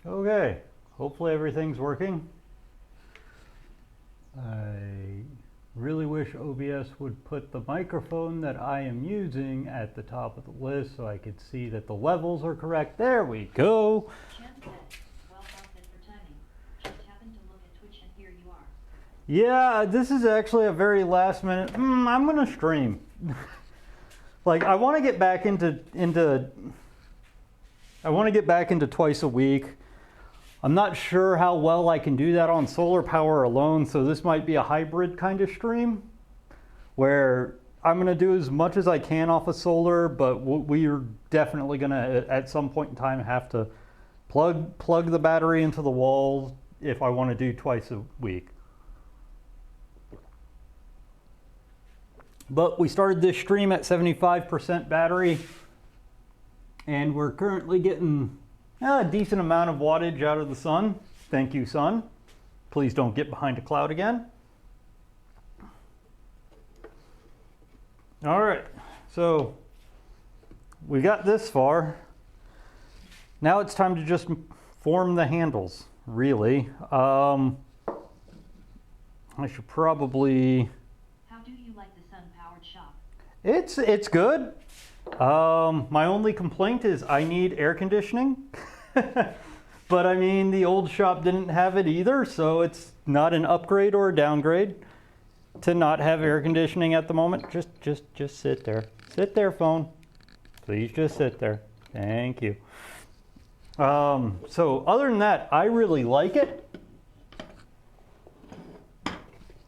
Okay, hopefully everything's working. I really wish OBS would put the microphone that I am using at the top of the list so I could see that the levels are correct. There we go. Yeah, this is actually a very last minute. I'm gonna stream. Like I want to get back into twice a week. I'm not sure how well I can do that on solar power alone, so this might be a hybrid kind of stream where I'm gonna do as much as I can off of solar, but we're definitely gonna at some point in time have to plug the battery into the wall if I want to do twice a week. But we started this stream at 75% battery, and we're currently getting a decent amount of wattage out of the sun. Thank you, sun. Please don't get behind a cloud again. All right, so we got this far. Now it's time to just form the handles, really. I should probably... It's good. My only complaint is I need air conditioning. But I mean, the old shop didn't have it either, so it's not an upgrade or a downgrade to not have air conditioning at the moment. Just sit there. Sit there, phone. Please just sit there. Thank you. So other than that, I really like it.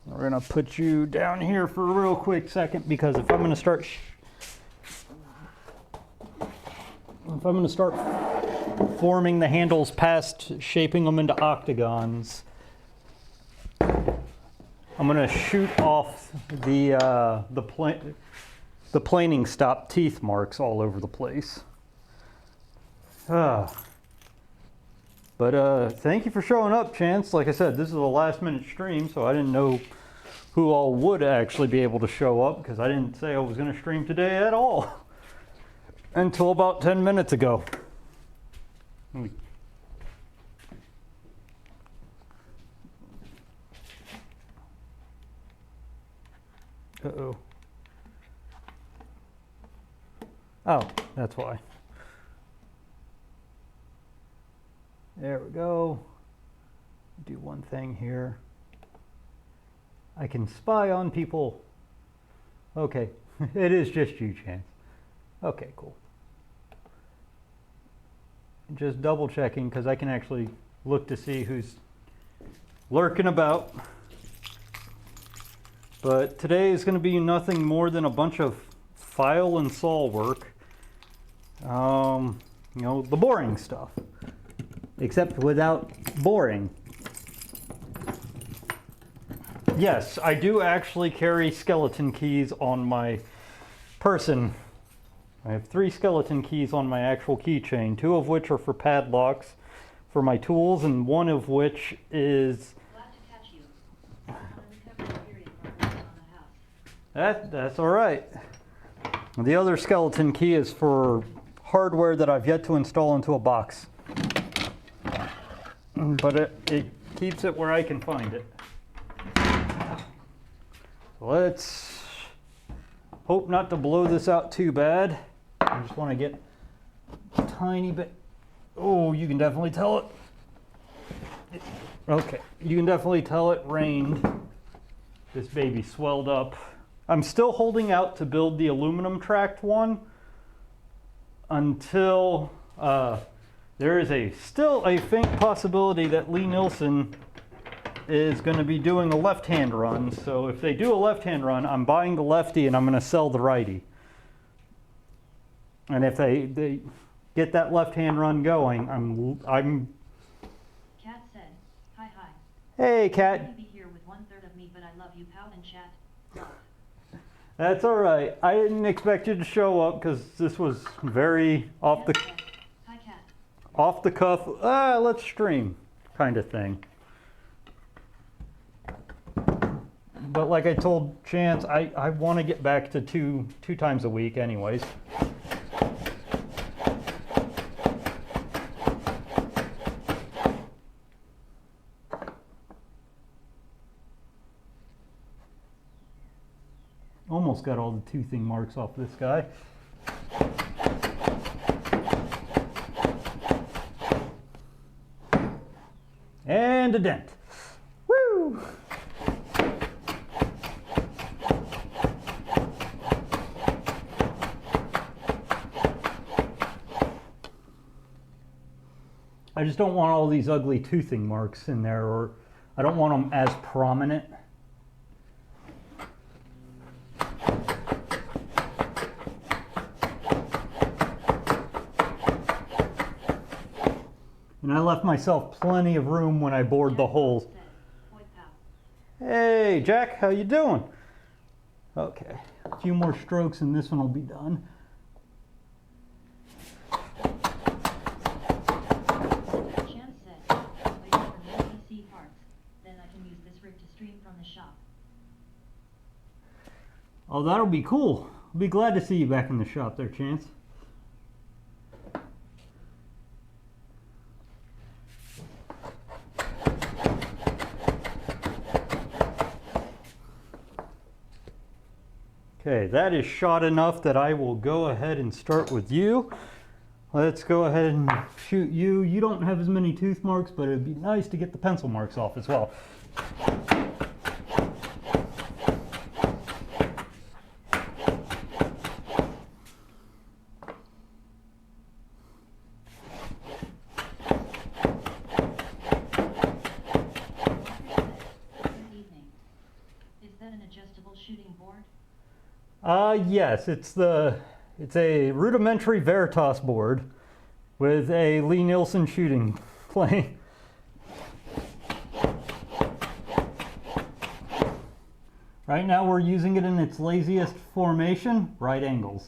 We're gonna put you down here for a real quick second, because if I'm gonna start forming the handles past shaping them into octagons, I'm gonna shoot off the planing stop teeth marks all over the place. But thank you for showing up, Chance. Like I said, this is a last minute stream, so I didn't know who all would actually be able to show up, because I didn't say I was going to stream today at all until about 10 minutes ago. Uh-oh. Oh, that's why. There we go. Do one thing here. I can spy on people. Okay, it is just you, Chance. Okay, cool. Just double checking, because I can actually look to see who's lurking about. But today is going to be nothing more than a bunch of file and saw work. You know, the boring stuff. Except without boring. Yes, I do actually carry skeleton keys on my person. I have 3 skeleton keys on my actual keychain, 2 of which are for padlocks for my tools, and 1 of which is... Glad to catch you. On a recovery period for on the house. That's all right. The other skeleton key is for hardware that I've yet to install into a box. But it keeps it where I can find it. Let's hope not to blow this out too bad. I just want to get a tiny bit. Oh, you can definitely tell it. Okay, you can definitely tell it rained. This baby swelled up. I'm still holding out to build the aluminum tracked one until there is still a faint possibility that Lee Nilsson is going to be doing a left-hand run. So if they do a left-hand run, I'm buying the lefty and I'm going to sell the righty. And if they get that left-hand run going, I'm. Cat said, "Hi, hi." Hey, Cat. I'd be here with 1/3 of me, but I love you, pal, and chat. Love. That's all right. I didn't expect you to show up because this was very off the. Hi, Cat. Off the cuff. Let's stream, kind of thing. But like I told Chance, I want to get back to two times a week anyways. Almost got all the toothing marks off this guy. And a dent. Woo! I just don't want all these ugly toothing marks in there, or I don't want them as prominent. And I left myself plenty of room when I bored the holes. Hey, Jack, how you doing? Okay, a few more strokes and this one will be done. Chance said, wait for more PC parts. Then I can use this rig to stream from the shop. Oh, that'll be cool. I'll be glad to see you back in the shop there, Chance. Okay, that is shot enough that I will go ahead and start with you. Let's go ahead and shoot you. You don't have as many tooth marks, but it'd be nice to get the pencil marks off as well. Good evening. Is that an adjustable shooting board? Yes, it's a rudimentary Veritas board with a Lee Nielsen shooting plane. Right now we're using it in its laziest formation, right angles.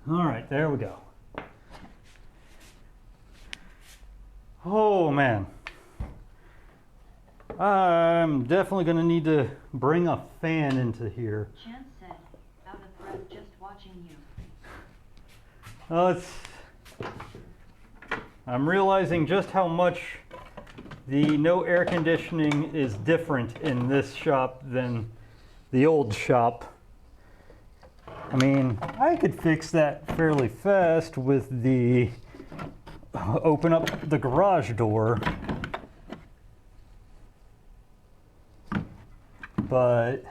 All right, there we go. Oh man. I'm definitely going to need to bring a fan into here. Chance said, out of breath just watching you. I'm realizing just how much the no air conditioning is different in this shop than the old shop. I mean, I could fix that fairly fast with the open up the garage door. But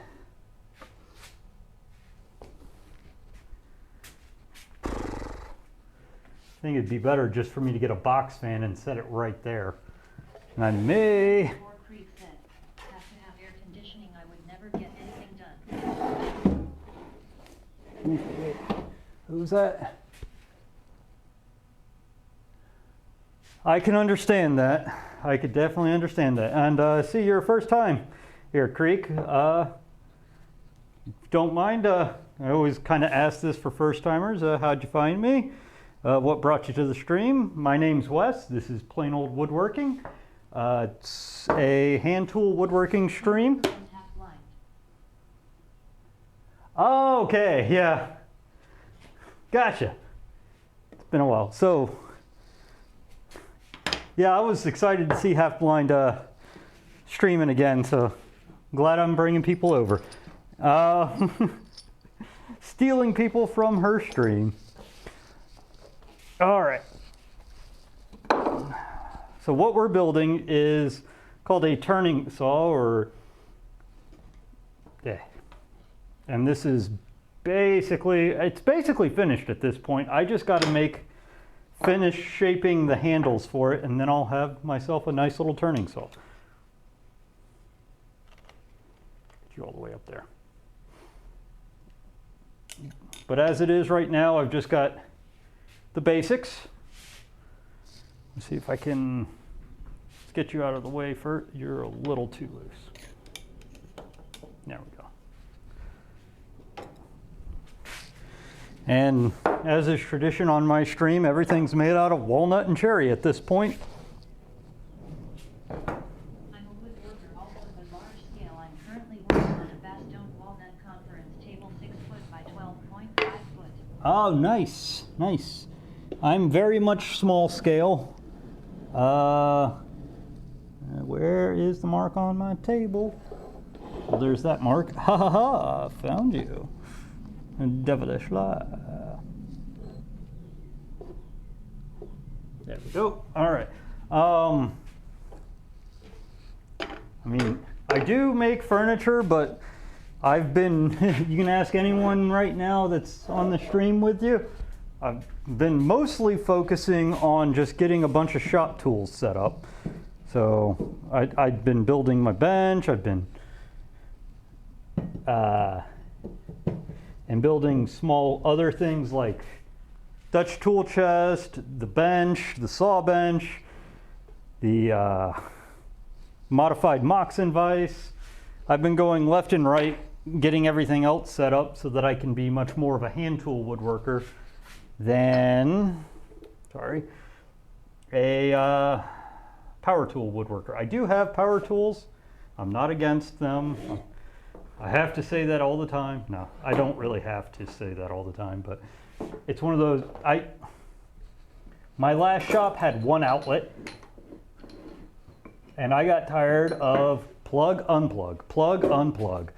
I think it'd be better just for me to get a box fan and set it right there. And I may... Before Creek said, have to have air conditioning, I would never get anything done. Wait, who's that? I can understand that. I could definitely understand that. And see, your first time here, Creek. Don't mind, I always kind of ask this for first timers. How'd you find me? What brought you to the stream? My name's Wes. This is Plain Old Woodworking. It's a hand tool woodworking stream. Oh, okay, yeah. Gotcha. It's been a while. So, yeah, I was excited to see Half Blind streaming again, so glad I'm bringing people over. Stealing people from her stream. All right. So what we're building is called a turning saw, or yeah. And this is it's basically finished at this point. I just got to finish shaping the handles for it, and then I'll have myself a nice little turning saw. Get you all the way up there. But as it is right now, I've just got the basics. Let's see if I can get you out of the way first. You're a little too loose. There we go. And as is tradition on my stream, everything's made out of walnut and cherry at this point. I'm a woodworker, also of a large scale. I'm currently working on a Bastogne walnut conference table 6 foot by 12.5 foot. Oh, nice, nice. I'm very much small scale. Where is the mark on my table? Well, there's that mark. Ha ha ha! Found you. Devilish lie. There we go. All right. I mean, I do make furniture, but I've been, you can ask anyone right now that's on the stream with you, I've been mostly focusing on just getting a bunch of shop tools set up. So I've been building my bench, I've been and building small other things like Dutch tool chest, the bench, the saw bench, the modified Moxon vise. I've been going left and right, getting everything else set up so that I can be much more of a hand tool woodworker than, a power tool woodworker. I do have power tools. I'm not against them. I have to say that all the time. No, I don't really have to say that all the time, but it's one of those, my last shop had one outlet, and I got tired of plug, unplug.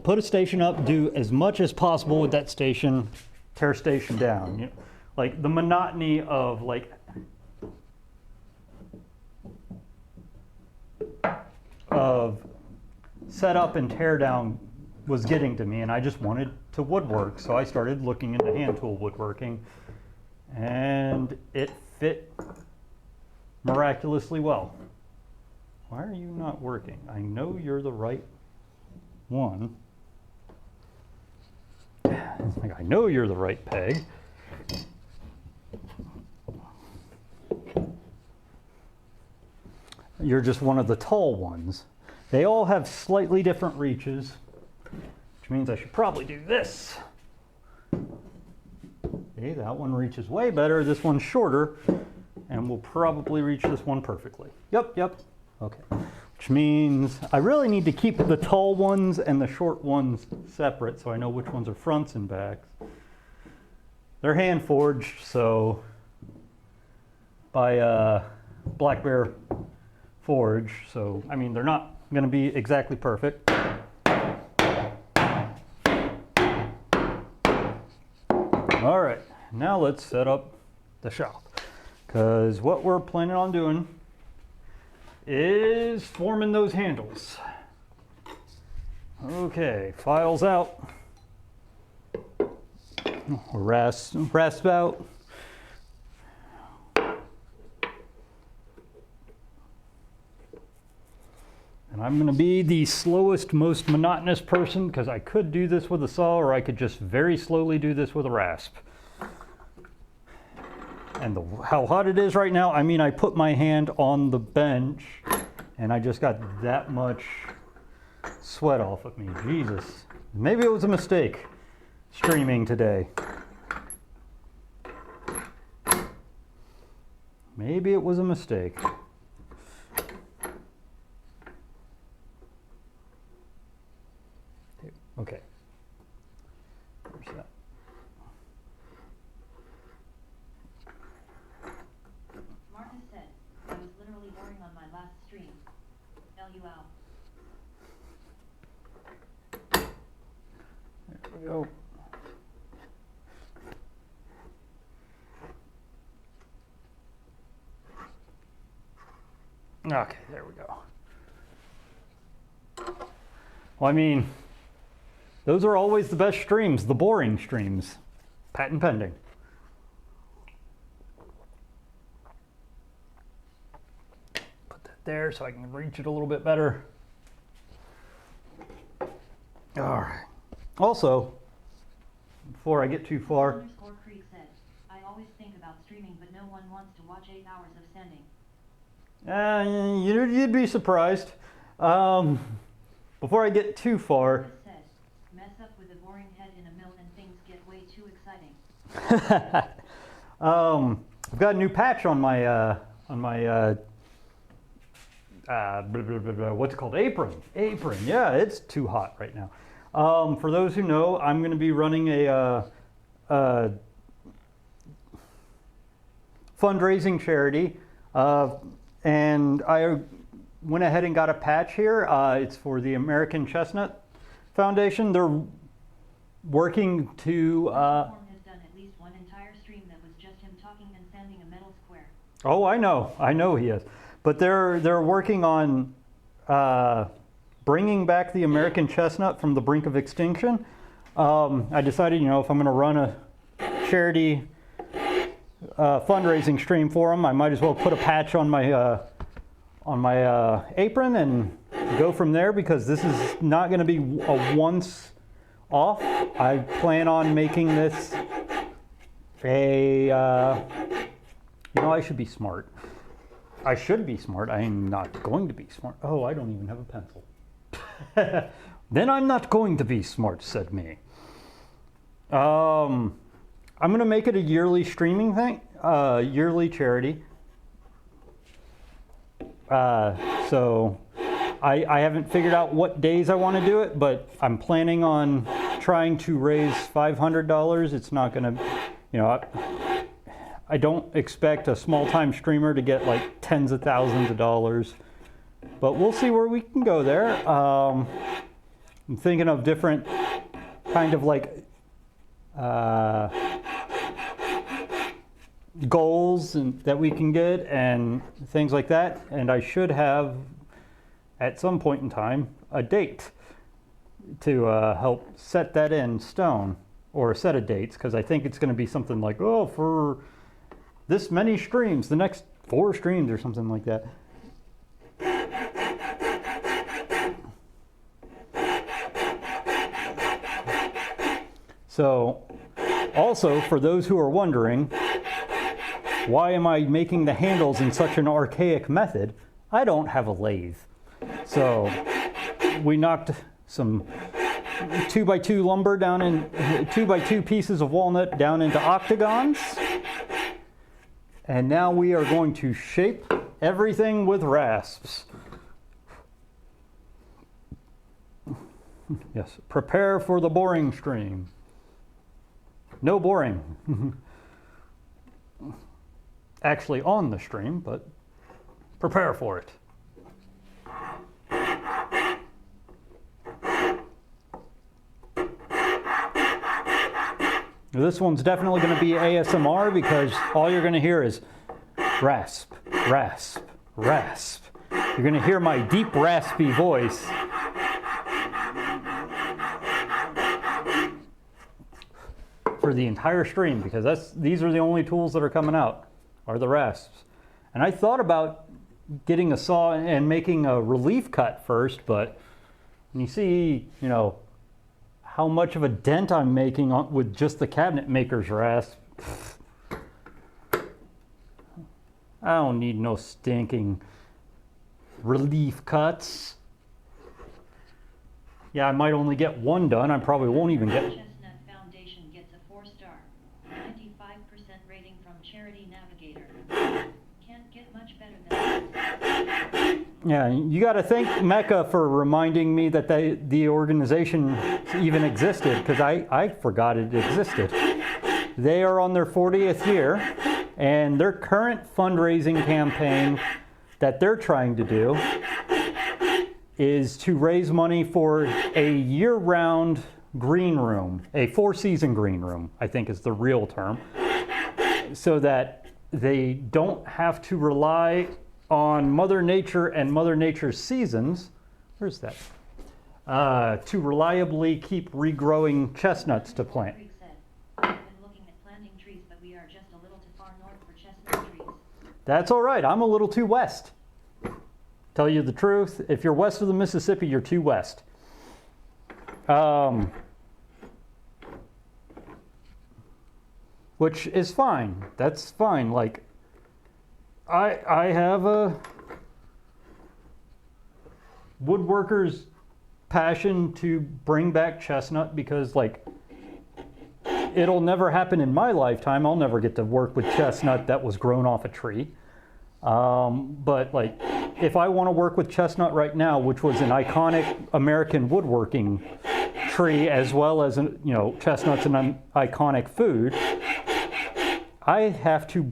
Put a station up, do as much as possible with that station, tear station down. You know, like the monotony of set up and tear down was getting to me, and I just wanted to woodwork. So I started looking into hand tool woodworking, and it fit miraculously well. Why are you not working? I know you're the right one. It's like, I know you're the right peg. You're just one of the tall ones. They all have slightly different reaches, which means I should probably do this. Okay, that one reaches way better. This one's shorter, and we'll probably reach this one perfectly. Yep. Okay. Which means I really need to keep the tall ones and the short ones separate so I know which ones are fronts and backs. They're hand forged, so by Black Bear Forge, so I mean they're not going to be exactly perfect. All right, now let's set up the shop, because what we're planning on doing is forming those handles. Okay, files out, or rasp out. And I'm going to be the slowest, most monotonous person, because I could do this with a saw, or I could just very slowly do this with a rasp. And how hot it is right now, I mean, I put my hand on the bench, and I just got that much sweat off of me. Jesus. Maybe it was a mistake streaming today. Maybe it was a mistake. Okay. Where's that? Marcus said, I was literally boring on my last stream. LUL. There we go. Okay, there we go. Well, I mean, those are always the best streams, the boring streams. Patent pending. Put that there so I can reach it a little bit better. All right. Also, before I get too far. Underscore Creek said, I always think about streaming, but no one wants to watch 8 hours of sending. You'd be surprised. Before I get too far. Mess up with a boring head in a mill and things get way too exciting. I've got a new patch on my what's it called? Apron. Yeah, it's too hot right now. For those who know, I'm going to be running a fundraising charity And I went ahead and got a patch here. It's for the American Chestnut Foundation. They're working to... Form has done at least one entire stream that was just him talking and sanding a metal square. Oh, I know he is. But they're working on bringing back the American chestnut from the brink of extinction. I decided, if I'm going to run a charity fundraising stream for them, I might as well put a patch on my apron and go from there, because this is not going to be a once off. I plan on making this I should be smart. I should be smart. I am not going to be smart. Oh, I don't even have a pencil. Then I'm not going to be smart, said me. I'm going to make it a yearly streaming thing, yearly charity. So I haven't figured out what days I want to do it, but I'm planning on trying to raise $500. It's not going to, I don't expect a small-time streamer to get like tens of thousands of dollars, but we'll see where we can go there. I'm thinking of different kind of like goals that we can get and things like that, and I should have at some point in time a date to help set that in stone, or a set of dates, because I think it's going to be something like, for this many streams, the next 4 streams or something like that. So, also, for those who are wondering, why am I making the handles in such an archaic method? I don't have a lathe. So, we knocked some 2x2 lumber down in 2x2 pieces of walnut down into octagons. And now we are going to shape everything with rasps. Yes, prepare for the boring stream. No boring. Actually on the stream, but prepare for it. This one's definitely going to be ASMR, because all you're going to hear is rasp, rasp, rasp. You're going to hear my deep, raspy voice. For the entire stream, because these are the only tools that are coming out, are the rasps. And I thought about getting a saw and making a relief cut first, but when you see, how much of a dent I'm making with just the cabinet maker's rasp, I don't need no stinking relief cuts. Yeah, I might only get one done. I probably won't even get... Chestnut Foundation gets a 4-star, 95% rating from Charity Navigator. Can't get much better than that. Yeah, you got to thank Mecca for reminding me that the organization even existed, because I forgot it existed. They are on their 40th year, and their current fundraising campaign that they're trying to do is to raise money for a year-round green room, a 4-season green room, I think is the real term, so that they don't have to rely on Mother Nature and Mother Nature's seasons, where's that, to reliably keep regrowing chestnuts to plant. I've been looking at planting trees, but we are just a little too far north for chestnut trees. That's all right, I'm a little too west. Tell you the truth, if you're west of the Mississippi, you're too west. Which is fine, that's fine. Like, I have a woodworker's passion to bring back chestnut, because like, it'll never happen in my lifetime. I'll never get to work with chestnut that was grown off a tree. But like, if I want to work with chestnut right now, which was an iconic American woodworking tree, as well as chestnut's an iconic food, I have to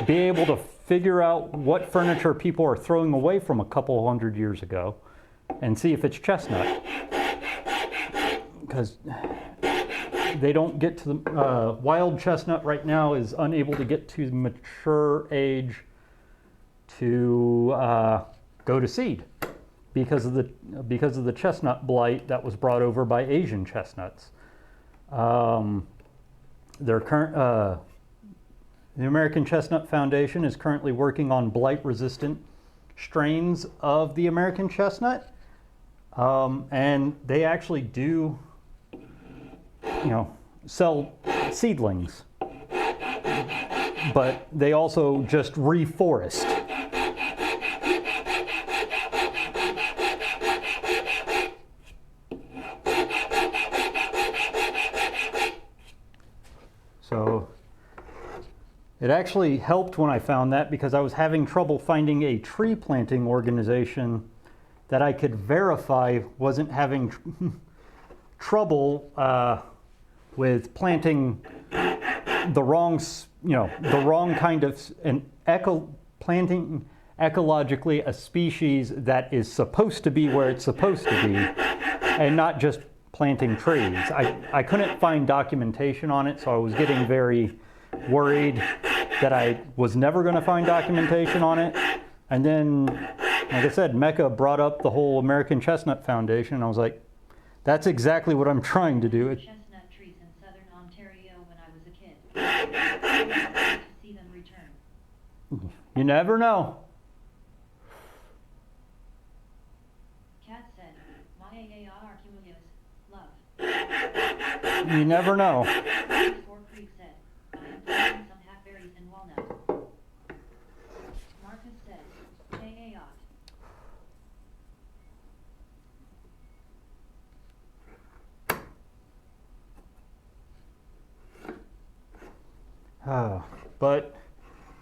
be able to figure out what furniture people are throwing away from a couple hundred years ago and see if it's chestnut. Because they don't get to the, wild chestnut right now is unable to get to mature age to go to seed because of the chestnut blight that was brought over by Asian chestnuts. The American Chestnut Foundation is currently working on blight-resistant strains of the American chestnut, and they actually do, sell seedlings, but they also just reforest. So it actually helped when I found that, because I was having trouble finding a tree planting organization that I could verify wasn't having trouble with planting the wrong, the wrong kind of planting ecologically a species that is supposed to be where it's supposed to be, and not just planting trees. I couldn't find documentation on it, so I was getting very worried that I was never going to find documentation on it. And then, like I said, Mecca brought up the whole American Chestnut Foundation. I was like, that's exactly what I'm trying to do. Chestnut trees in southern Ontario when I was a kid. I would like to see them return. You never know. Cat said, my AAR cumulus, love. You never know. Fort Creek said, I am planting some hackberries and walnuts. Marcus said, KAOT. But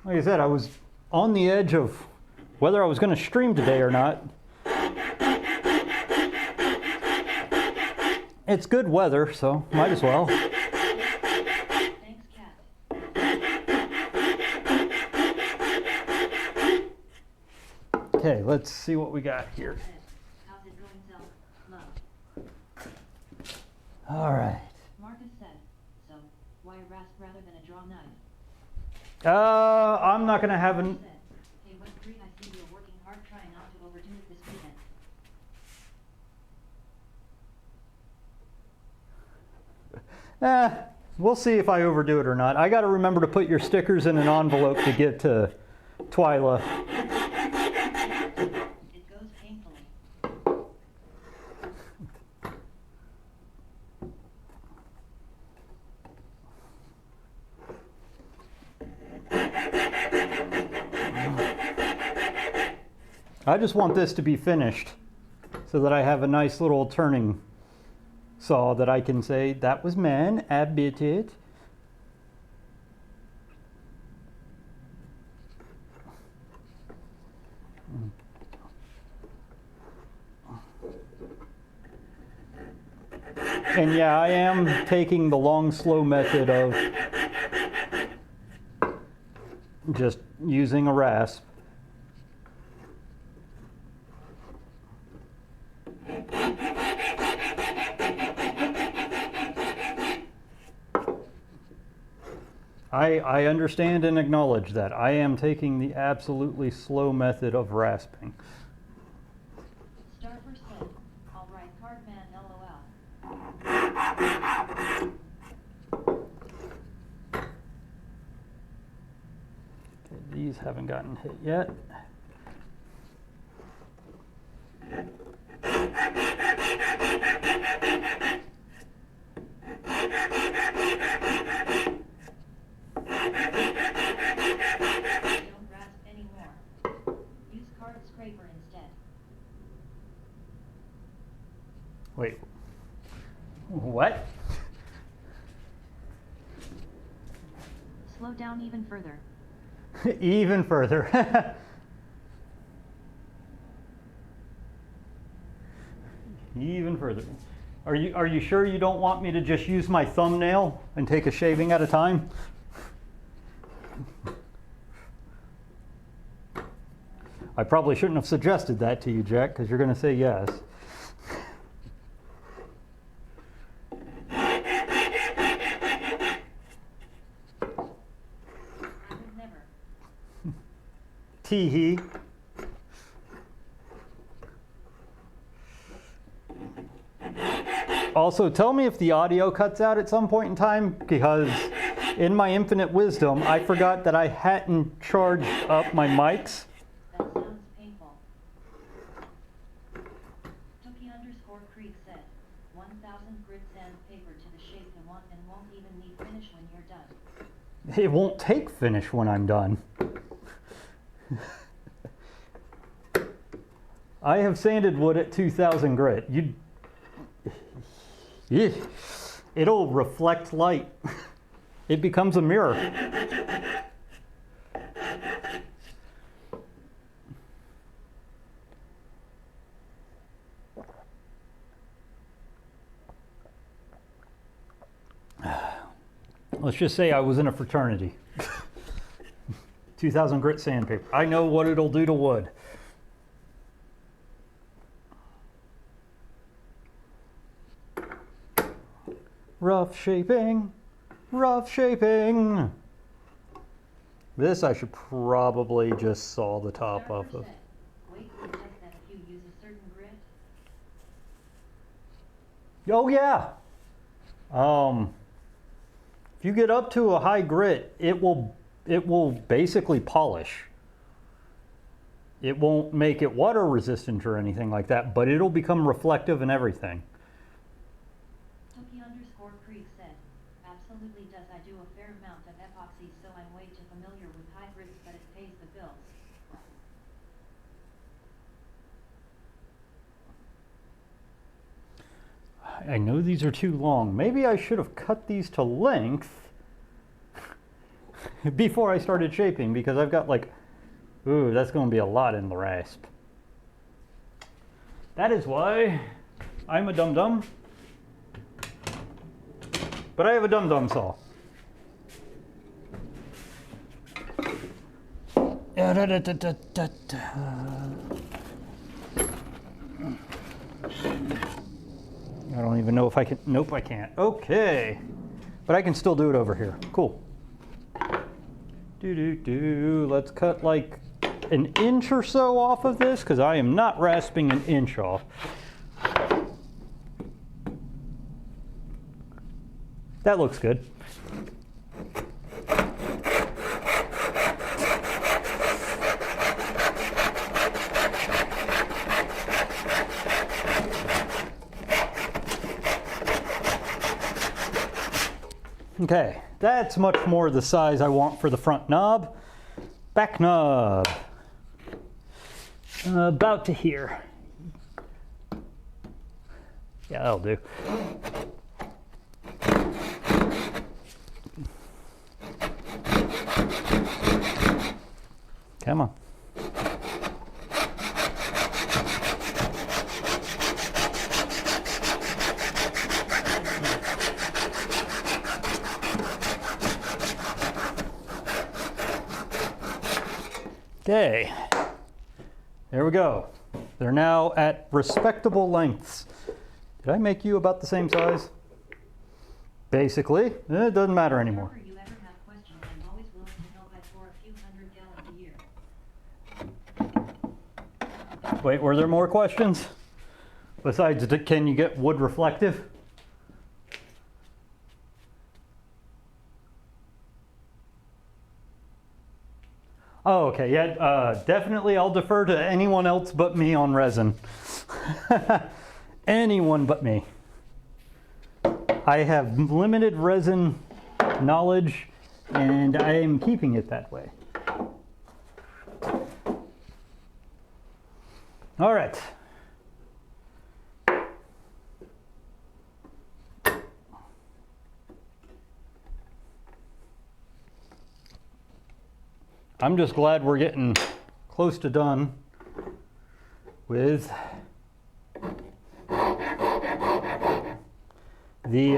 like I said, I was on the edge of whether I was going to stream today or not. It's good weather, so might as well. Thanks, Cat. Okay, let's see what we got here. How's it going, Zelk? Love. All right. Marcus said, so why a rasp rather than a draw knife? I'm not going to have an... Said, hey, what three I see you're working hard trying not to overdo it this weekend. We'll see if I overdo it or not. I got to remember to put your stickers in an envelope to give to Twyla. It goes painfully. I just want this to be finished so that I have a nice little turning saw that I can say, that was man, abbited. And yeah, I am taking the long, slow method of just using a rasp. I understand and acknowledge that. I am taking the absolutely slow method of rasping. Starper said, all right, Cardman, LOL. Okay, these haven't gotten hit yet. Don't rasp anymore. Use card scraper instead. Wait. What? Slow down even further. Even further. Even further. Are you sure you don't want me to just use my thumbnail and take a shaving at a time? I probably shouldn't have suggested that to you, Jack, because you're going to say yes. I would never. Tee-hee. Also, tell me if the audio cuts out at some point in time, because in my infinite wisdom, I forgot that I hadn't charged up my mics. That sounds painful. Tookie_Creek said, 1,000 grit sandpaper to the shape you want and won't even need finish when you're done. It won't take finish when I'm done. I have sanded wood at 2,000 grit. It'll reflect light. It becomes a mirror. Let's just say I was in a fraternity. 2,000 grit sandpaper. I know what it'll do to wood. Rough shaping, rough shaping. This I should probably just saw the top off of. Wait suggests that if you use a certain grit. Oh yeah. If you get up to a high grit, it will basically polish. It won't make it water resistant or anything like that, but it'll become reflective and everything. Tookie_Creek said, absolutely does. I do a fair amount of epoxy, so I'm way too familiar with high grits, but it pays the bills. I know these are too long. Maybe I should have cut these to length before I started shaping, because I've got like, ooh, that's going to be a lot in the rasp. That is why I'm a dum-dum. But I have a dum-dum saw. I don't even know if I can. Nope, I can't. Okay. But I can still do it over here. Cool. Let's cut like an inch or so off of this, because I am not rasping an inch off. That looks good. Okay, that's much more the size I want for the front knob. Back knob. About to here. Yeah, that'll do. Come on. Okay, there we go. They're now at respectable lengths. Did I make you about the same size? Basically, it doesn't matter anymore. Whenever you ever have questions, I'm always willing to help. I pour a few hundred gallons a year. Wait, were there more questions? Besides, can you get wood reflective? Oh, okay, yeah, definitely I'll defer to anyone else but me on resin. Anyone but me. I have limited resin knowledge, and I am keeping it that way. All right. I'm just glad we're getting close to done with the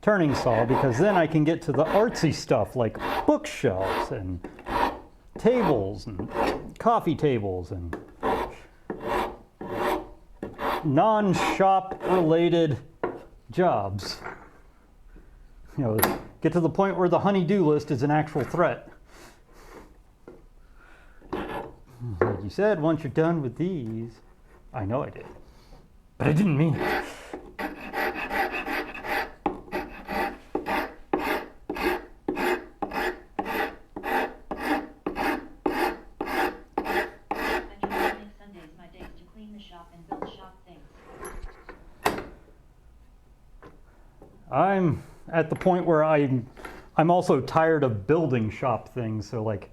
turning saw, because then I can get to the artsy stuff like bookshelves and tables and coffee tables and non-shop related jobs. You know, get to the point where the honey-do list is an actual threat. Like you said, once you're done with these, I know I did, but I didn't mean it. I'm at the point where I'm also tired of building shop things. So like,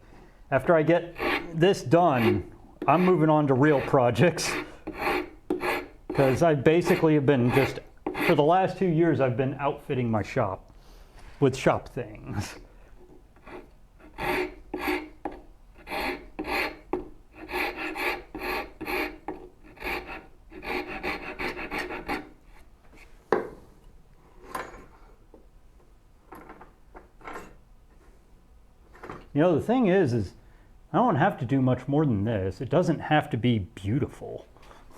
after I get this done, I'm moving on to real projects. Because I basically have been just, for the last 2 years, I've been outfitting my shop with shop things. You know, the thing is I don't have to do much more than this. It doesn't have to be beautiful.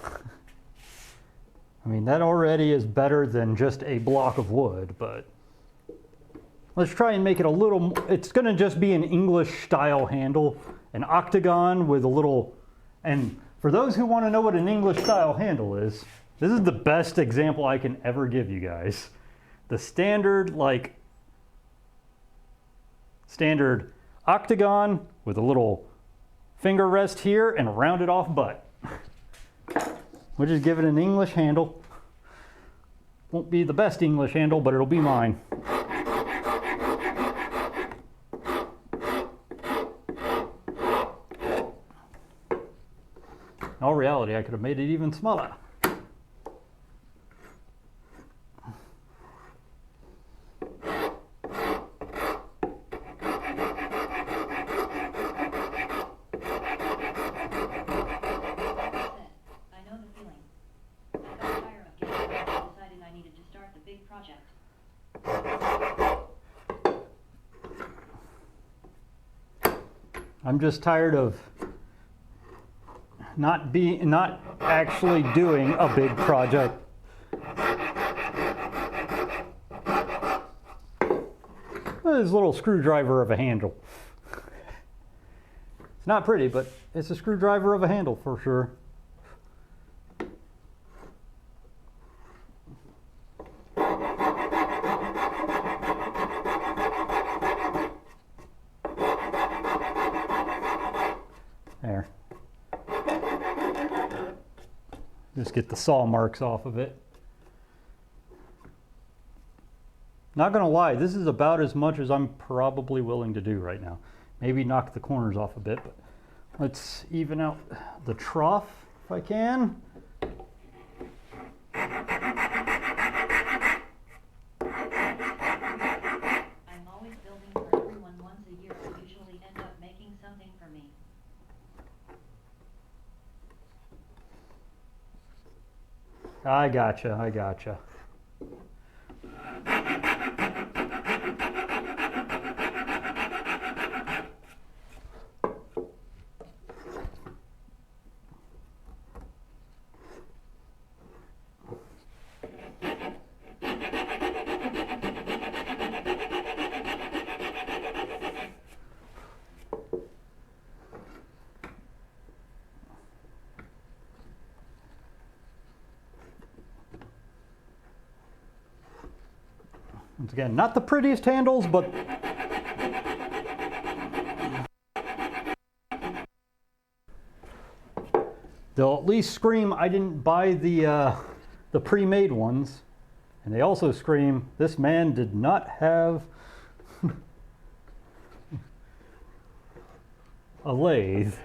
I mean, that already is better than just a block of wood, but let's try and make it a little, it's gonna just be an English style handle, an octagon with a little, and for those who wanna know what an English style handle is, this is the best example I can ever give you guys. The standard octagon with a little finger rest here and a rounded off butt. We'll just give it an English handle. Won't be the best English handle, but it'll be mine. In all reality, I could have made it even smaller. I'm just tired of not actually doing a big project. This little screwdriver of a handle. It's not pretty, but it's a screwdriver of a handle for sure. There. Just get the saw marks off of it. Not gonna lie, this is about as much as I'm probably willing to do right now. Maybe knock the corners off a bit, but let's even out the trough if I can. I'm always building for everyone once a year. I usually end up making something for me. I gotcha. Once again, not the prettiest handles, but they'll at least scream I didn't buy the pre-made ones. And they also scream, this man did not have a lathe.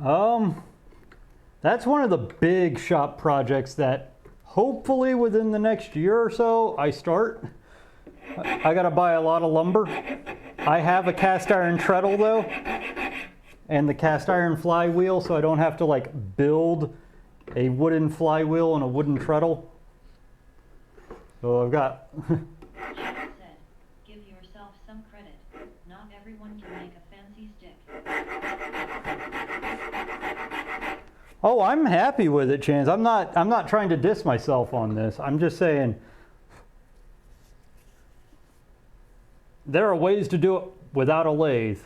That's one of the big shop projects that hopefully within the next year or so I start. I gotta buy a lot of lumber. I have a cast iron treadle though, and the cast iron flywheel, so I don't have to like build a wooden flywheel and a wooden treadle. So I've got Jack said, give yourself some credit. Not everyone can make a fancy stick. Oh, I'm happy with it, Chance. I'm not trying to diss myself on this. I'm just saying there are ways to do it without a lathe.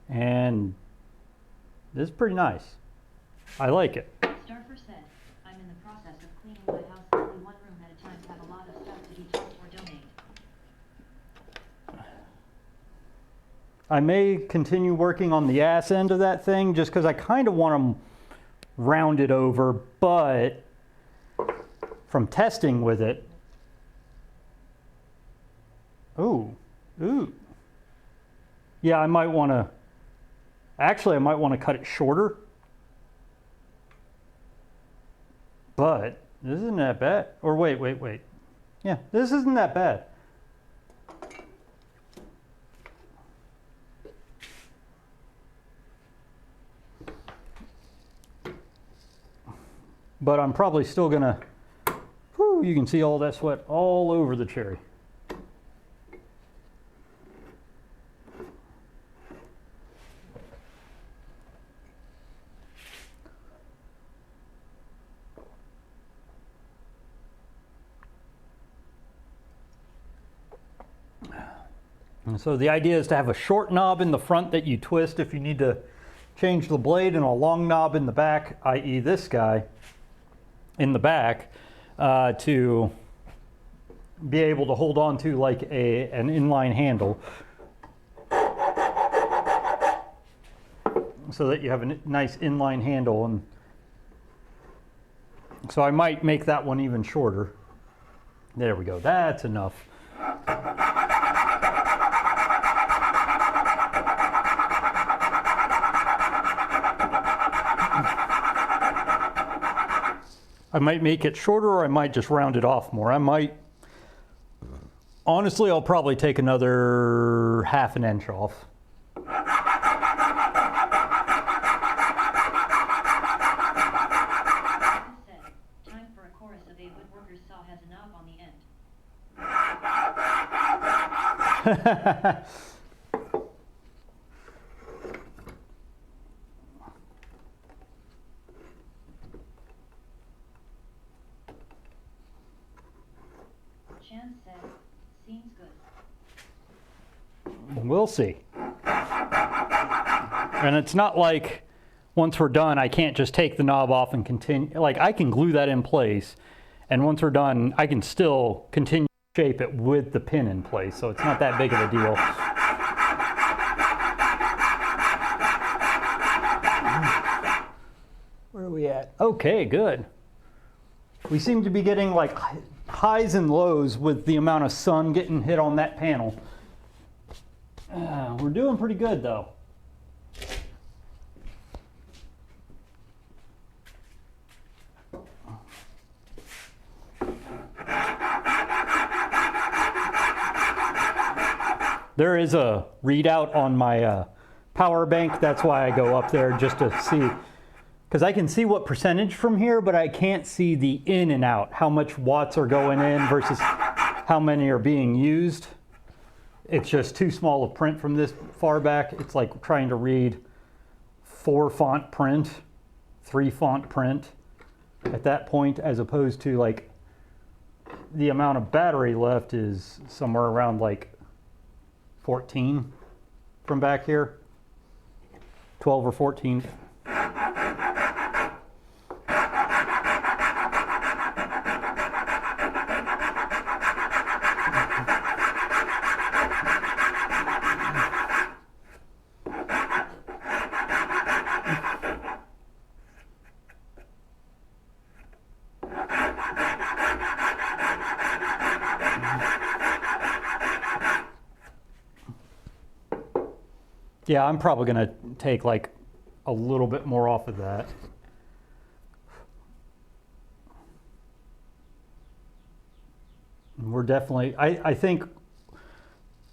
And this is pretty nice. I like it. Starfer said, I'm in the process of cleaning my house only one room at a time to have a lot of stuff to be sold or donate. I may continue working on the ass end of that thing just because I kind of want them rounded over, but from testing with it, ooh. Yeah, I might want to cut it shorter, but this isn't that bad. Or wait. Yeah, this isn't that bad. But I'm probably still gonna, whew, you can see all that sweat all over the cherry. And so the idea is to have a short knob in the front that you twist if you need to change the blade, and a long knob in the back, i.e. this guy, in the back, to be able to hold on to like an inline handle, so that you have a nice inline handle. And so I might make that one even shorter. There we go, that's enough. I might make it shorter, or I might just round it off more. Honestly, I'll probably take another ½ an inch off. Said, time for a chorus of a woodworker's saw has a knob on the end. Chan said, seems good. We'll see. And it's not like once we're done, I can't just take the knob off and continue. Like, I can glue that in place, and once we're done, I can still continue to shape it with the pin in place, so it's not that big of a deal. Where are we at? Okay, good. We seem to be getting like highs and lows with the amount of sun getting hit on that panel. We're doing pretty good though. There is a readout on my power bank. That's why I go up there, just to see. Because I can see what percentage from here, but I can't see the in and out, how much watts are going in versus how many are being used. It's just too small a print from this far back. It's like trying to read 4 font print, 3 font print at that point, as opposed to like the amount of battery left is somewhere around like 14 from back here, 12 or 14. Yeah, I'm probably going to take like a little bit more off of that. And we're definitely, I think,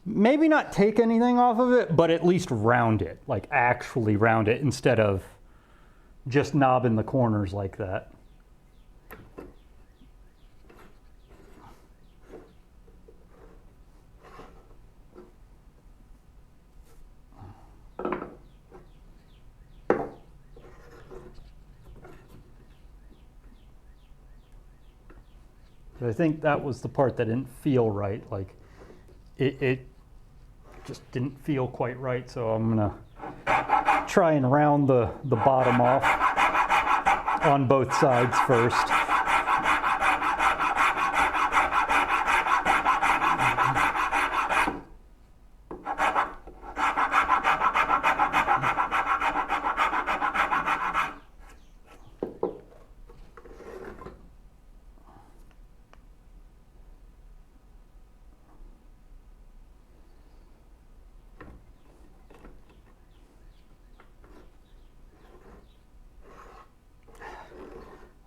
maybe not take anything off of it, but at least round it, like actually round it instead of just knobbing the corners like that. I think that was the part that didn't feel right. Like it just didn't feel quite right. So I'm gonna try and round the bottom off on both sides first.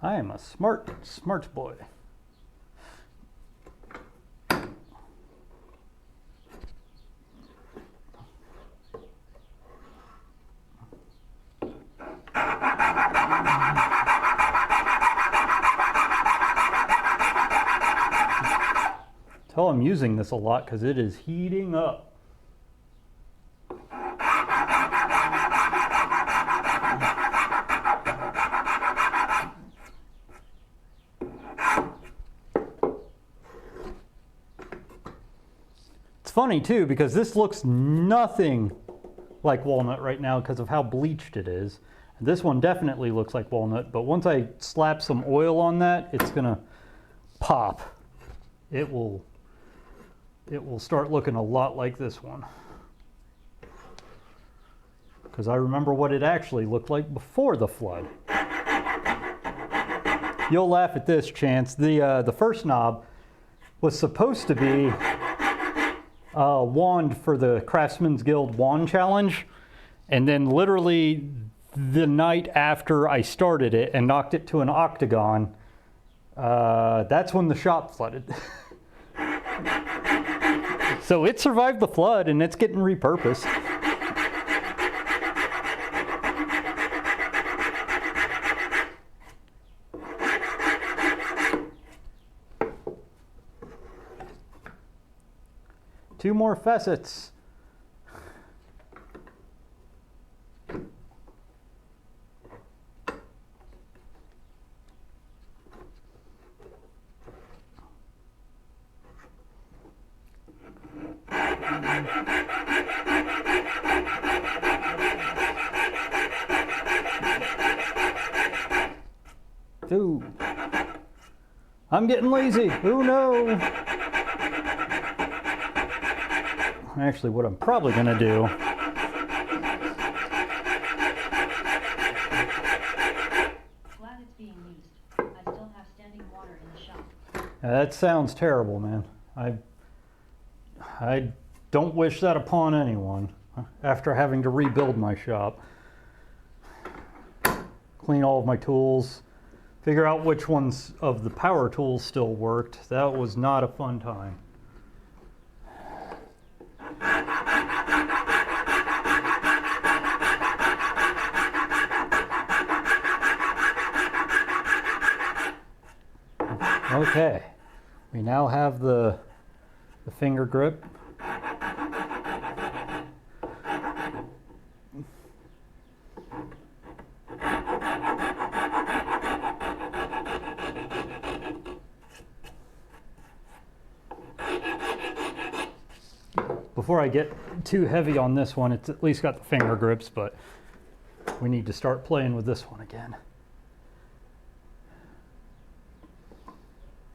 I am a smart boy. Tell I'm using this a lot because it is heating up. Funny too, because this looks nothing like walnut right now because of how bleached it is. And this one definitely looks like walnut, but once I slap some oil on that, it's gonna pop. It will start looking a lot like this one. Because I remember what it actually looked like before the flood. You'll laugh at this, Chance. The first knob was supposed to be wand for the Craftsman's Guild wand challenge, and then literally the night after I started it and knocked it to an octagon, that's when the shop flooded. So it survived the flood and it's getting repurposed. Two more facets. Ooh. I'm getting lazy. Oh no. Actually, what I'm probably going to do Glad it's being used. I still have standing water in the shop. that sounds terrible, man. I don't wish that upon anyone after having to rebuild my shop. Clean all of my tools, figure out which ones of the power tools still worked. That was not a fun time. Okay, we now have the finger grip. Before I get too heavy on this one, it's at least got the finger grips, but we need to start playing with this one again.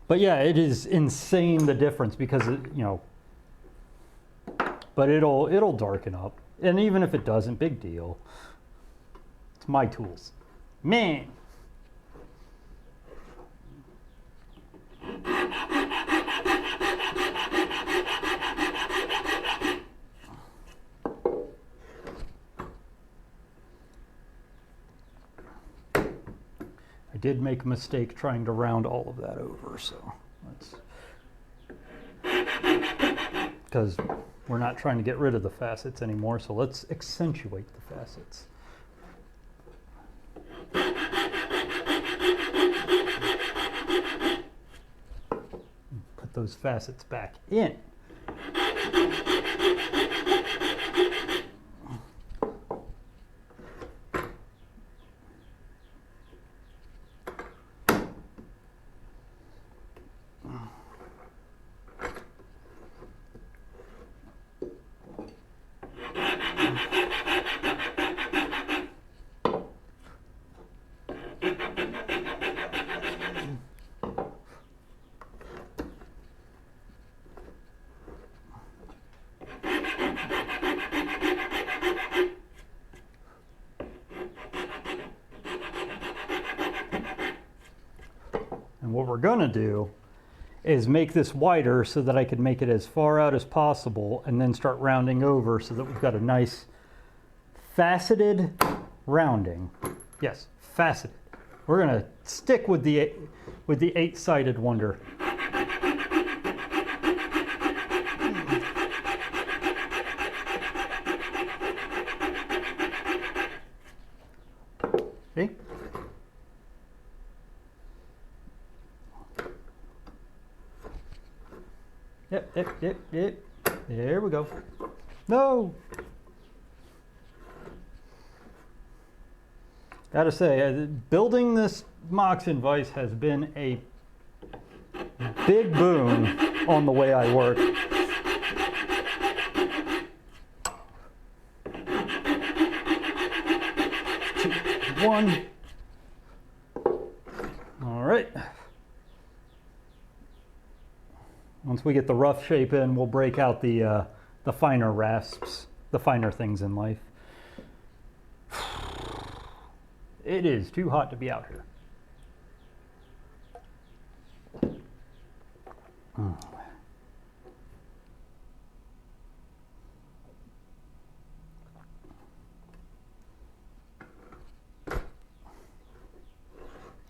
But yeah, it is insane the difference because it, you know, but it'll darken up. And even if it doesn't, big deal. It's my tools. Man. did make a mistake trying to round all of that over, so let's, because we're not trying to get rid of the facets anymore, so let's accentuate the facets. Put those facets back in. What we're gonna do is make this wider so that I could make it as far out as possible and then start rounding over so that we've got a nice faceted rounding. Yes, faceted. We're gonna stick with the 8-sided wonder. See? Yep. There we go. No! Gotta say, building this Moxon vise has been a big boon on the way I work. Two, one. All right. Once we get the rough shape in, we'll break out the finer rasps, the finer things in life. It is too hot to be out here.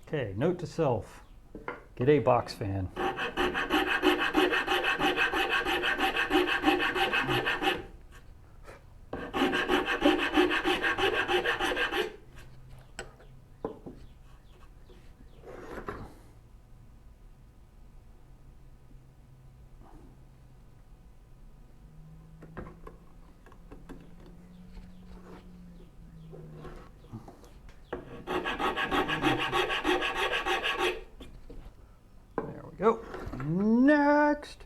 Okay, note to self, get a box fan. Go. Next.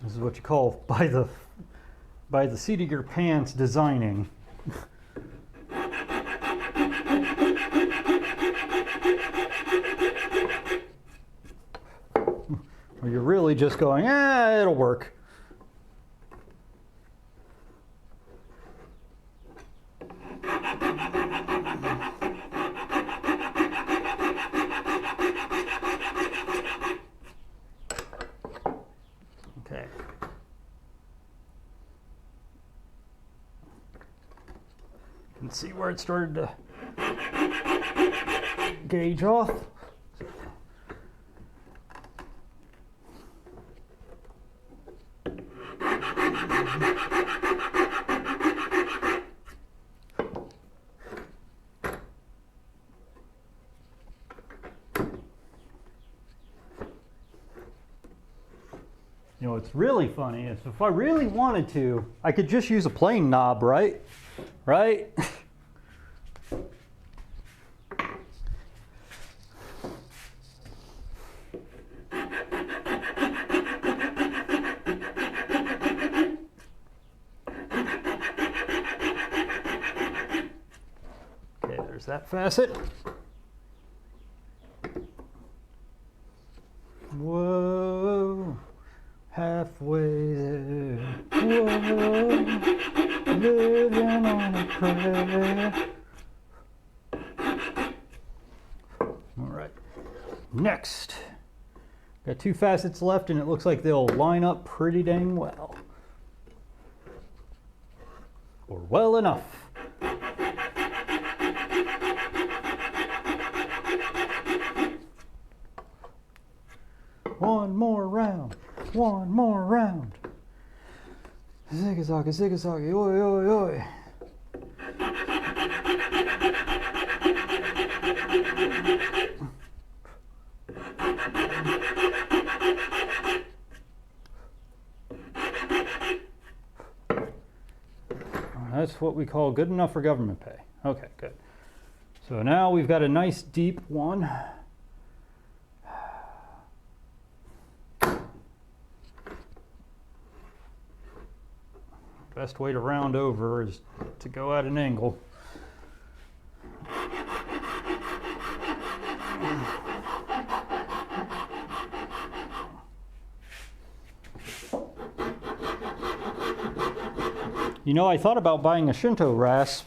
This is what you call by the seat of your pants designing. Or you're really just going, it'll work. Okay. You can see where it started to gauge off. You know, what's really funny is if I really wanted to, I could just use a plain knob, right? Right? Okay, there's that facet. Whoa. Halfway there, whoa, living on a prayer. All right, next. Got 2 facets left and it looks like they'll line up pretty dang well. Or well enough. One more round. One more round. Zigazag, zigazag, oi, oi, oi. That's what we call good enough for government pay. Okay, good. So now we've got a nice deep one. Best way to round over is to go at an angle. You know, I thought about buying a Shinto rasp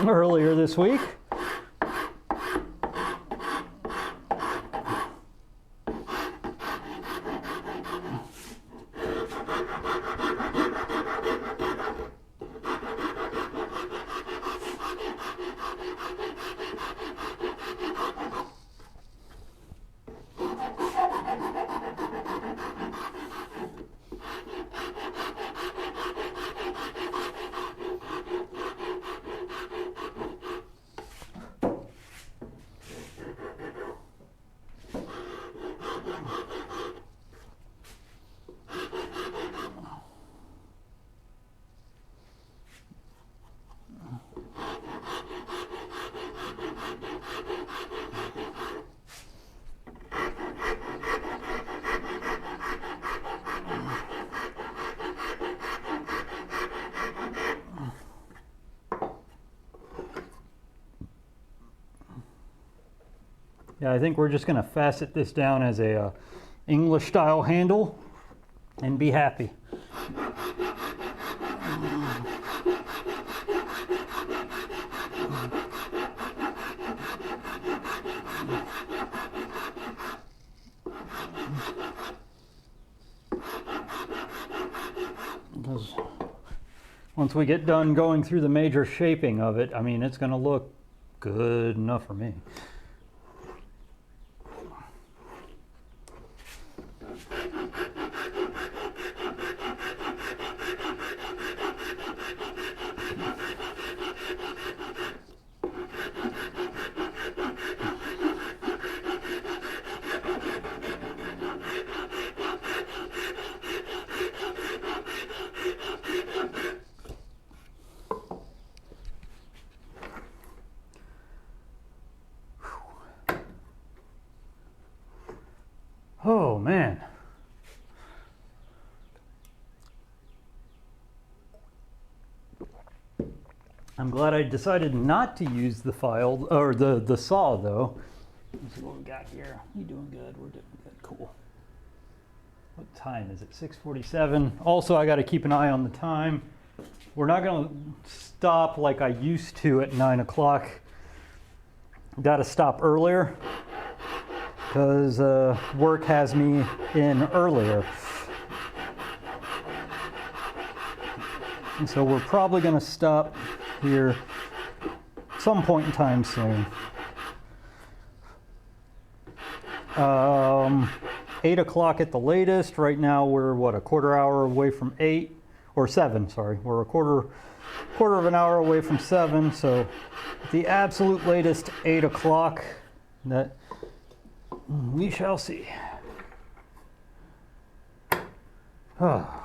earlier this week. Yeah, I think we're just going to facet this down as a English style handle and be happy. Because once we get done going through the major shaping of it, I mean, it's going to look good enough for me. Oh man. I'm glad I decided not to use the file or the saw though. Let's see what we got here. You doing good? We're doing good. Cool. What time is it? 6:47. Also, I got to keep an eye on the time. We're not going to stop like I used to at 9 o'clock. Got to stop earlier because work has me in earlier. And so we're probably going to stop here some point in time soon. 8 o'clock at the latest. Right now we're what, a quarter hour away from 8 or 7, sorry. We're a quarter of an hour away from 7, so the absolute latest 8 o'clock. That we shall see. Oh.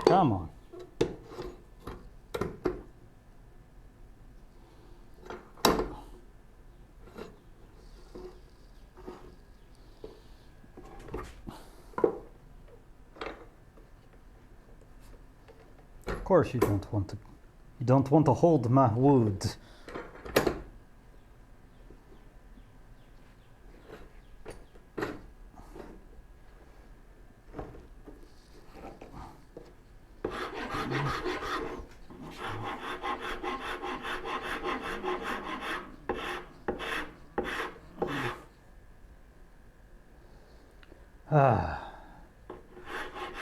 Come on. Of course you don't want to hold my wood.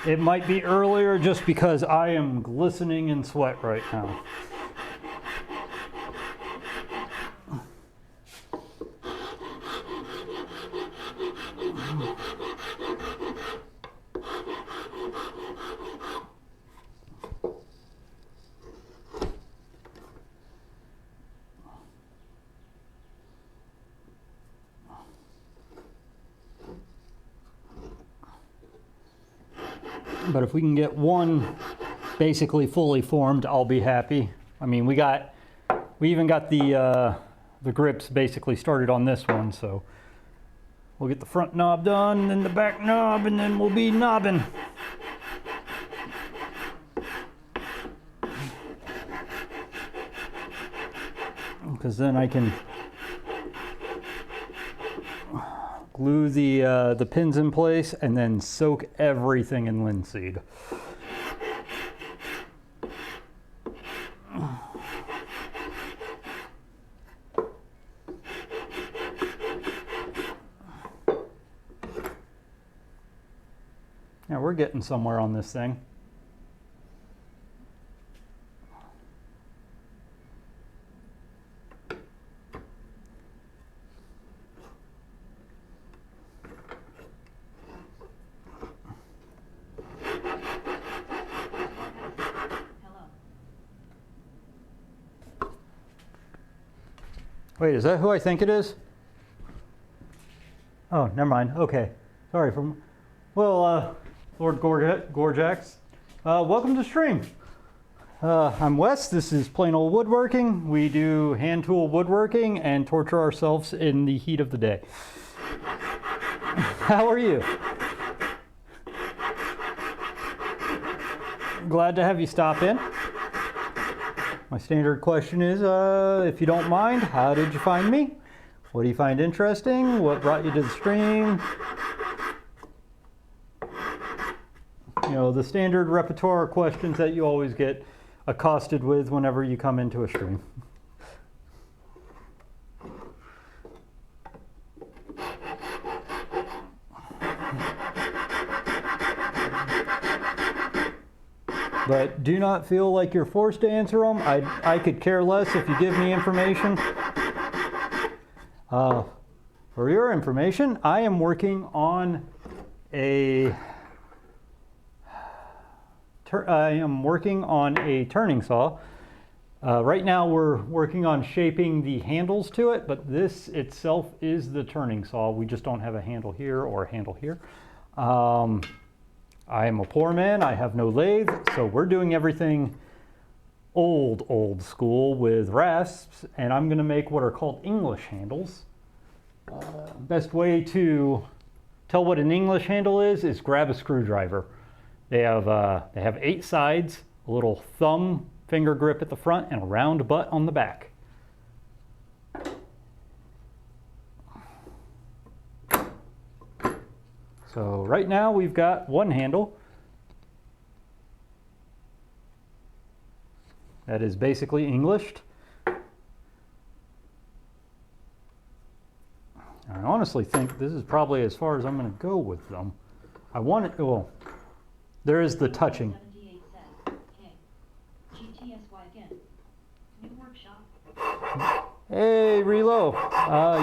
It might be earlier just because I am glistening in sweat right now. But if we can get one basically fully formed, I'll be happy. I mean, we even got the grips basically started on this one, so we'll get the front knob done, and then the back knob, and then we'll be knobbing. Because then I can glue the pins in place and then soak everything in linseed. Yeah, we're getting somewhere on this thing. Wait, is that who I think it is? Oh, never mind. Okay. Sorry. Lord Gorjax. Welcome to stream. I'm Wes. This is Plain Old Woodworking. We do hand tool woodworking and torture ourselves in the heat of the day. How are you? Glad to have you stop in. My standard question is, if you don't mind, how did you find me? What do you find interesting? What brought you to the stream? You know, the standard repertoire questions that you always get accosted with whenever you come into a stream. But do not feel like you're forced to answer them. I could care less if you give me information. For your information, I am working on a turning saw. Right now we're working on shaping the handles to it, but this itself is the turning saw. We just don't have a handle here or a handle here. I am a poor man, I have no lathe, so we're doing everything old school with rasps, and I'm gonna make what are called English handles. Best way to tell what an English handle is grab a screwdriver. They have 8 sides, a little thumb finger grip at the front, and a round butt on the back. So right now we've got one handle that is basically Englished. I honestly think this is probably as far as I'm going to go with them. I want it, well, there is the touching. Hey, Relo.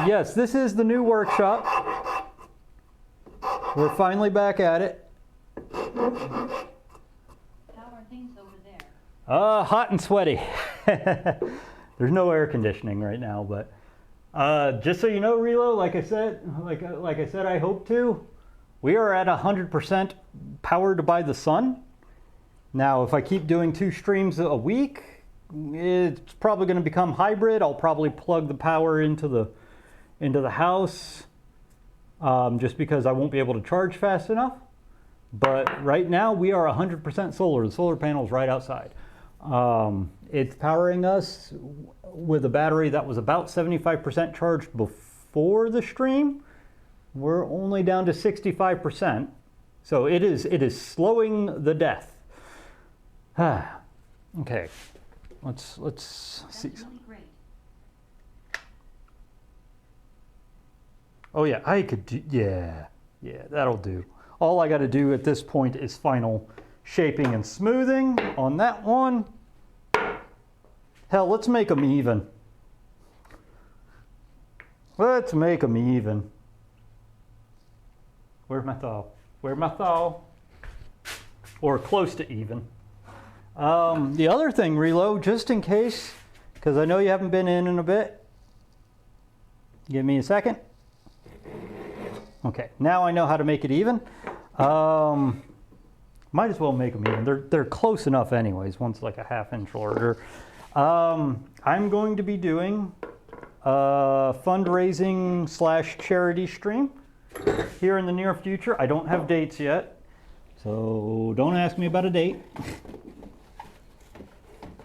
Yes, this is the new workshop. We're finally back at it. How are things over there? Hot and sweaty. There's no air conditioning right now, but just so you know, Relo, like I said, I hope to. We are at 100% powered by the sun. Now, if I keep doing 2 streams a week, it's probably going to become hybrid. I'll probably plug the power into the house. Just because I won't be able to charge fast enough. But right now we are 100% solar. The solar panel's right outside. It's powering us with a battery that was about 75% charged before the stream. We're only down to 65%. So it is slowing the death. Okay, let's see. Really great. Oh yeah, I could do, yeah. Yeah, that'll do. All I got to do at this point is final shaping and smoothing on that one. Hell, let's make them even. Let's make them even. Where's my thaw? Where's my thaw? Or close to even. The other thing, Reload, just in case, because I know you haven't been in a bit. Give me a second. Okay, now I know how to make it even. Might as well make them even. They're close enough anyways, one's like a ½ inch shorter. I'm going to be doing a fundraising / charity stream here in the near future. I don't have dates yet, so don't ask me about a date.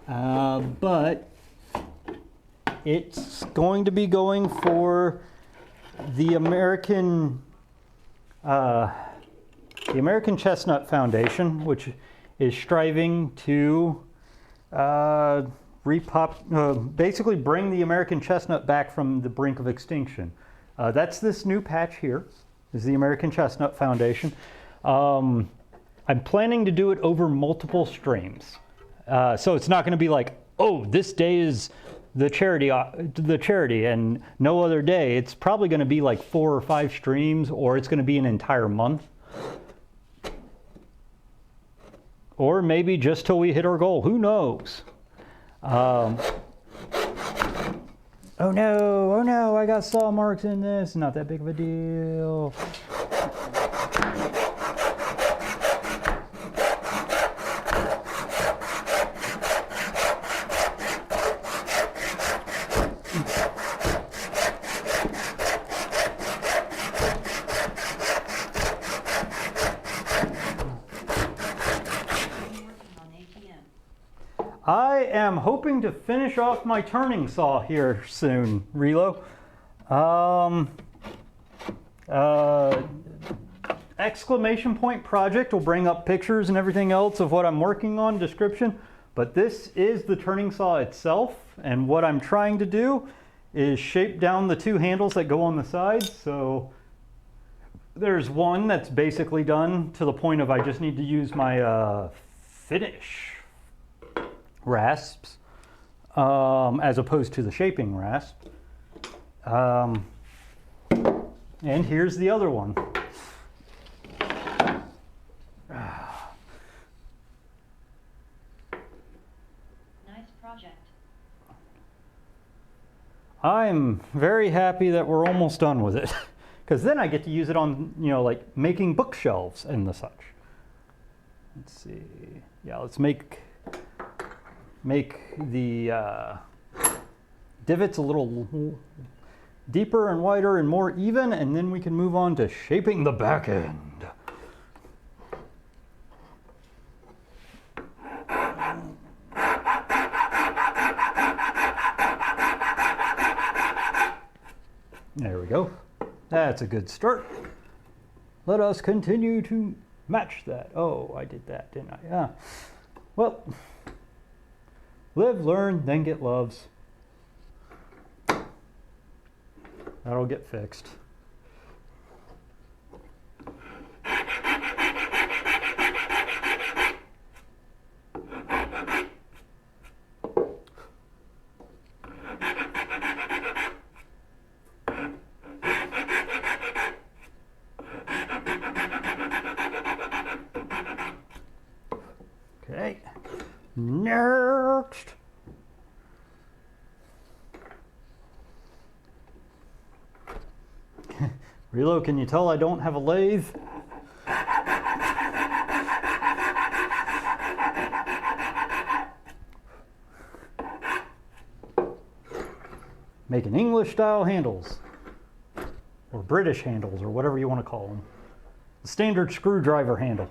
But it's going to be going for the American Chestnut Foundation, which is striving to basically bring the American chestnut back from the brink of extinction. That's this new patch here, is the American Chestnut Foundation. I'm planning to do it over multiple streams. So it's not going to be like, oh, this day is the charity and no other day. It's probably going to be like 4 or 5 streams, or it's going to be an entire month. Or maybe just till we hit our goal. Who knows? Oh no, I got saw marks in this. Not that big of a deal. I am hoping to finish off my turning saw here soon, Relo. Exclamation point project will bring up pictures and everything else of what I'm working on, description, but this is the turning saw itself, and what I'm trying to do is shape down the 2 handles that go on the sides. So there's one that's basically done to the point of I just need to use my finish rasps as opposed to the shaping rasp. And here's the other one. Nice project. I'm very happy that we're almost done with it, because then I get to use it on, like making bookshelves and the such. Let's see. Yeah, let's make the divots a little deeper and wider and more even, and then we can move on to shaping the back end. There we go. That's a good start. Let us continue to match that. Oh, I did that, didn't I? Yeah. Well, live, learn, then get loves. That'll get fixed. Okay, next. Relo, can you tell I don't have a lathe? Making English style handles, or British handles, or whatever you want to call them. The standard screwdriver handle.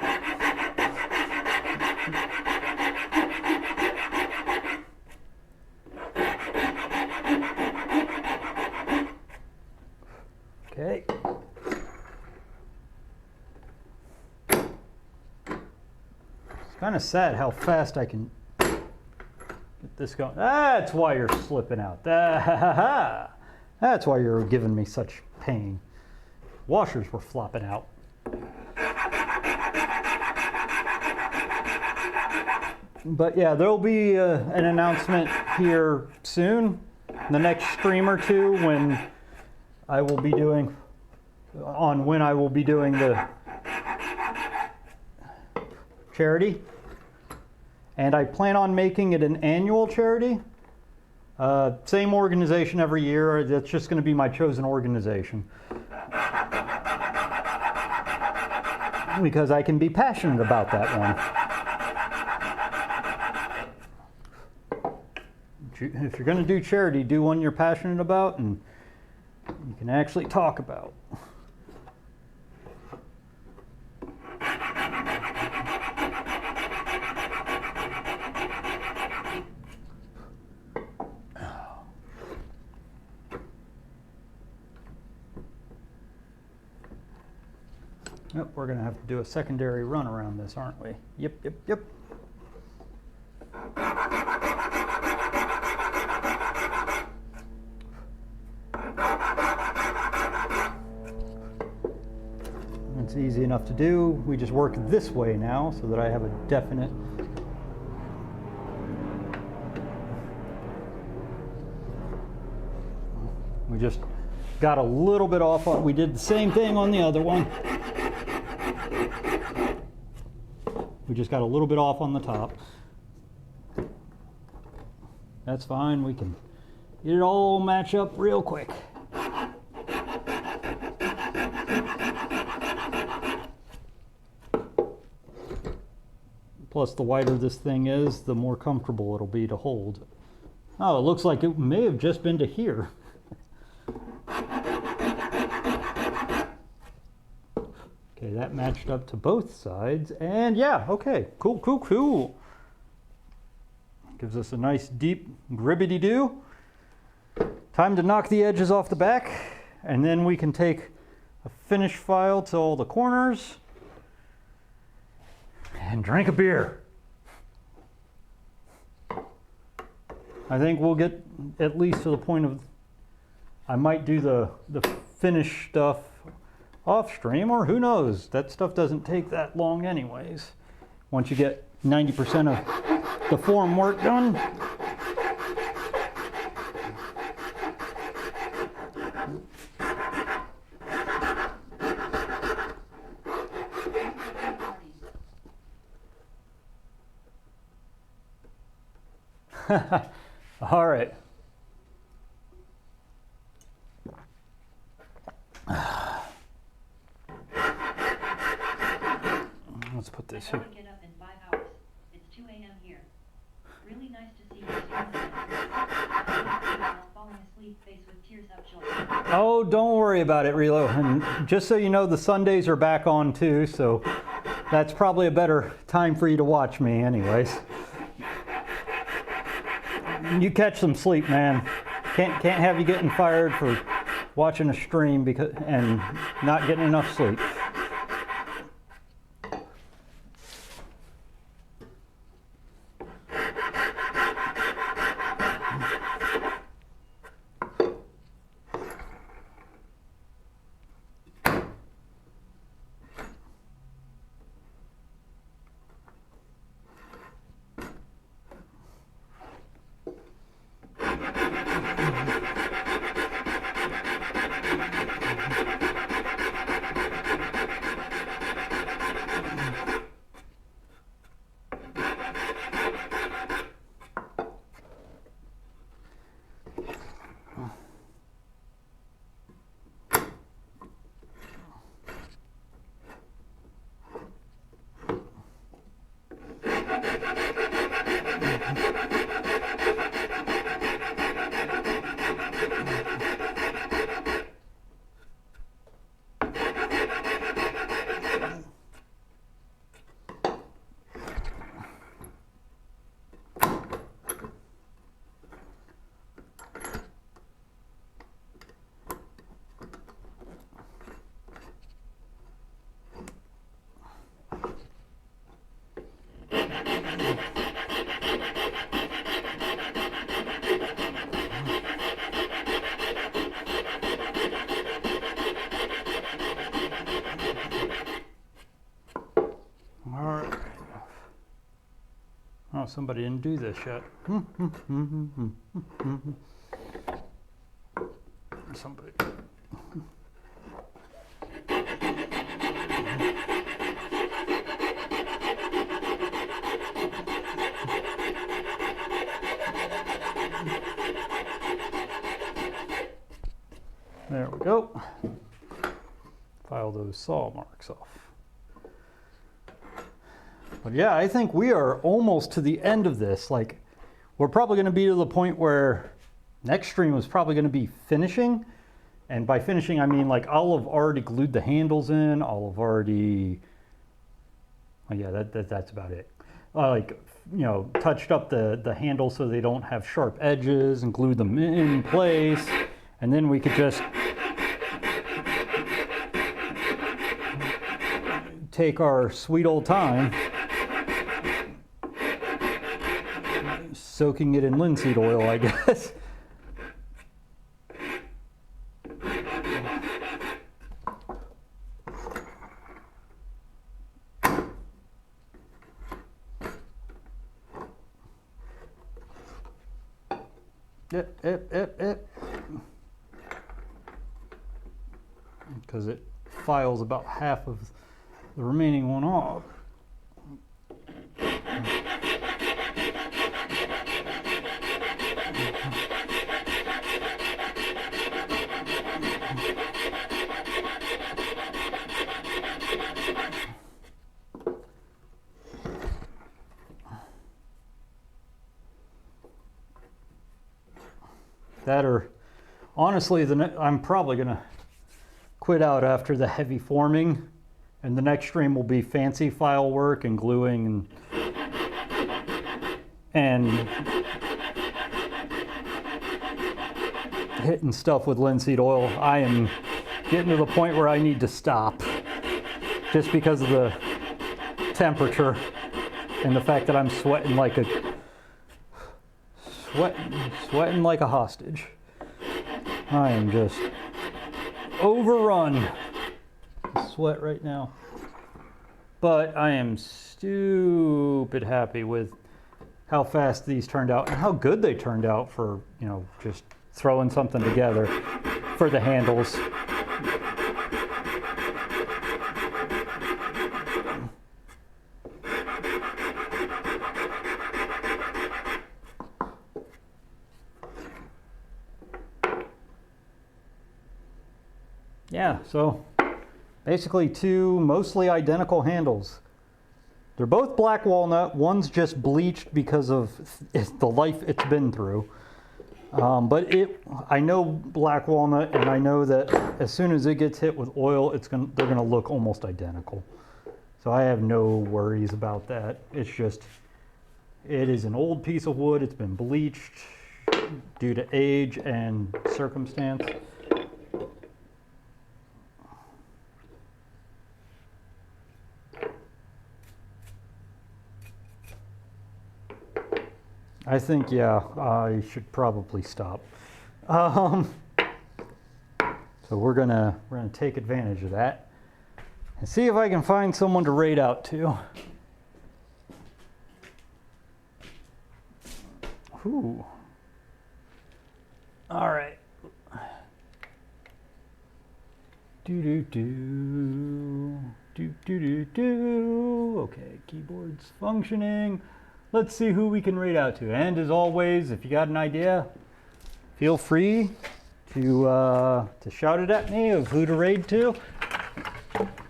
Okay. It's kind of sad how fast I can get this going. That's why you're slipping out. That's why you're giving me such pain. washers were flopping out. But yeah, there'll be an announcement here soon, the next stream or two, when I will be doing the charity. And I plan on making it an annual charity. Same organization every year. That's just going to be my chosen organization. Because I can be passionate about that one. If you're going to do charity, do one you're passionate about and you can actually talk about. Yep, we're going to have to do a secondary run around this, aren't we? Yep, yep, yep. It's easy enough to do. We just work this way now so that I have a definite. We just got a little bit off on, we did the same thing on the other one. We just got a little bit off on the top. That's fine, we can get it all match up real quick. Plus, the wider this thing is, the more comfortable it'll be to hold. Oh, it looks like it may have just been to here. Okay, that matched up to both sides, and yeah, okay, cool, cool, cool. Gives us a nice deep gribbity-doo. Time to knock the edges off the back, and then we can take a finish file to all the corners and drink a beer. I think we'll get at least to the point of, I might do the finish stuff off stream, or who knows, that stuff doesn't take that long anyways. Once you get 90% of the form work done. All right. Let's put this here. Get up in 5 hours. It's 2 a.m. here. Really nice to see you. Falling asleep, face with tears up shoulder. Oh, don't worry about it, Relo. And just so you know, the Sundays are back on too, so that's probably a better time for you to watch me anyways. You catch some sleep, man. Can't have you getting fired for watching a stream and not getting enough sleep. somebody didn't do this yet. Somebody. There we go. File those saw marks off. But yeah, I think we are almost to the end of this. Like, we're probably going to be to the point where next stream is probably going to be finishing. And by finishing, I mean like I'll have already glued the handles in. I'll have already, oh yeah, that's about it. Like, you know, touched up the handles so they don't have sharp edges and glued them in place. And then we could just take our sweet old time soaking it in linseed oil, I guess. Because it files about half of the remaining one off. That, or honestly, I'm probably gonna quit out after the heavy forming, and the next stream will be fancy file work and gluing and hitting stuff with linseed oil. I am getting to the point where I need to stop just because of the temperature and the fact that I'm sweating like a sweating like a hostage. I am just overrun with sweat right now. But I am stupid happy with how fast these turned out and how good they turned out for, you know, just throwing something together for the handles. Yeah, so basically two mostly identical handles. They're both black walnut. One's just bleached because of the life it's been through. But I know black walnut, and I know that as soon as it gets hit with oil, they're gonna look almost identical. So I have no worries about that. It's just, it is an old piece of wood. It's been bleached due to age and circumstance. I think, yeah, I should probably stop. So we're gonna take advantage of that and see if I can find someone to raid out to. Ooh. All right. Okay, keyboard's functioning. Let's see who we can raid out to. And as always, if you got an idea, feel free to shout it at me of who to raid to.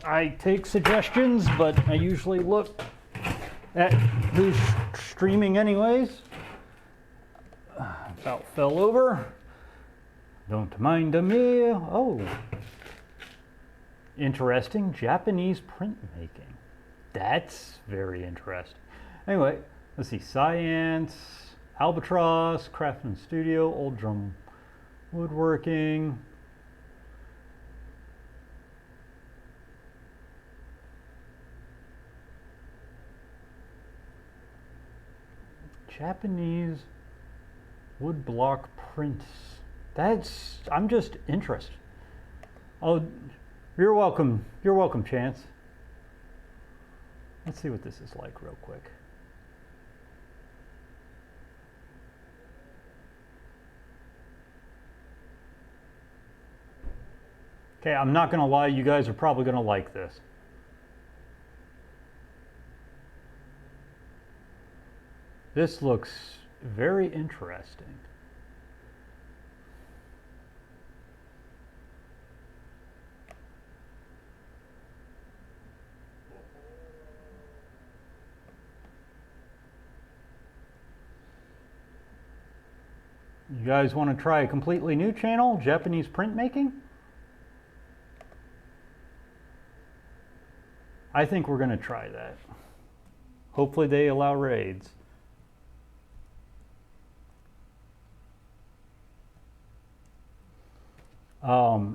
I take suggestions, but I usually look at who's streaming anyways. About fell over. Don't mind me. Oh. Interesting. Japanese printmaking. That's very interesting. Anyway. Let's see, Science, Albatross, Craftsman Studio, Old Drum Woodworking. Japanese woodblock prints. I'm just interested. Oh, you're welcome. You're welcome, Chance. Let's see what this is like real quick. Okay, I'm not gonna lie, you guys are probably gonna like this. This looks very interesting. You guys want to try a completely new channel, Japanese printmaking? I think we're going to try that. Hopefully they allow raids.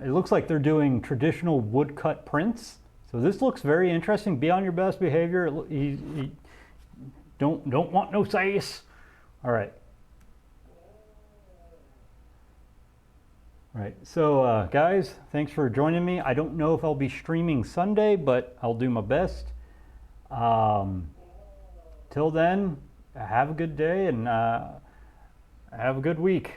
It looks like they're doing traditional woodcut prints. So this looks very interesting. Be on your best behavior. Don't want no size. All right. All right. So guys, thanks for joining me. I don't know if I'll be streaming Sunday, but I'll do my best. Till then, have a good day and have a good week.